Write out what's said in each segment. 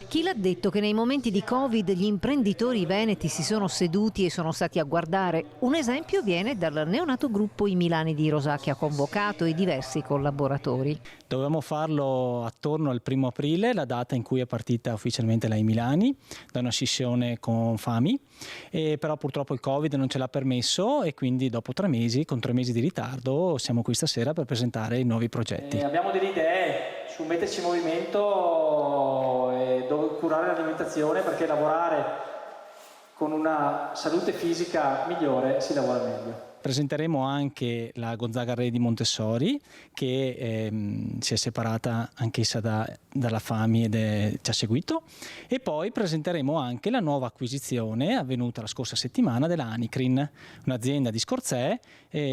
Chi l'ha detto che nei momenti di Covid gli imprenditori veneti si sono seduti e sono stati a guardare? Un esempio viene dal neonato gruppo I Milani di Rosà, che ha convocato i diversi collaboratori. Dovevamo farlo attorno al 1° aprile, la data in cui è partita ufficialmente la I Milani, da una scissione con Fami, però purtroppo il Covid non ce l'ha permesso e quindi dopo 3 mesi, con 3 mesi di ritardo, siamo qui stasera per presentare i nuovi progetti. Abbiamo delle idee su metterci in movimento e dove curare l'alimentazione, perché lavorare con una salute fisica migliore si lavora meglio. Presenteremo anche la Gonzaga Re di Montessori, che si è separata anch'essa dalla Fami ci ha seguito, e poi presenteremo anche la nuova acquisizione avvenuta la scorsa settimana della Anicrin, un'azienda di Scorzè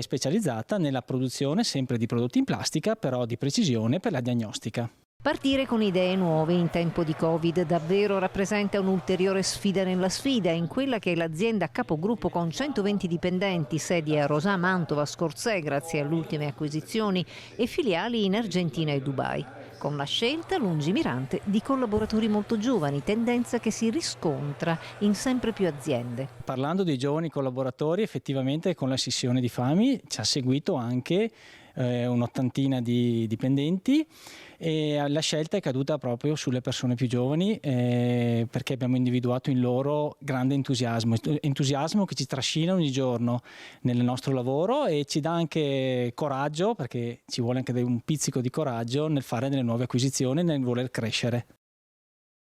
specializzata nella produzione sempre di prodotti in plastica, però di precisione per la diagnostica. Partire con idee nuove in tempo di Covid davvero rappresenta un'ulteriore sfida nella sfida, in quella che è l'azienda capogruppo con 120 dipendenti, sedi a Rosà, Mantova, Scorzè grazie alle ultime acquisizioni e filiali in Argentina e Dubai, con la scelta lungimirante di collaboratori molto giovani, tendenza che si riscontra in sempre più aziende. Parlando dei giovani collaboratori, effettivamente con la scissione di Fami ci ha seguito anche un'ottantina di dipendenti e la scelta è caduta proprio sulle persone più giovani perché abbiamo individuato in loro grande entusiasmo che ci trascina ogni giorno nel nostro lavoro e ci dà anche coraggio, perché ci vuole anche un pizzico di coraggio nel fare delle nuove acquisizioni e nel voler crescere.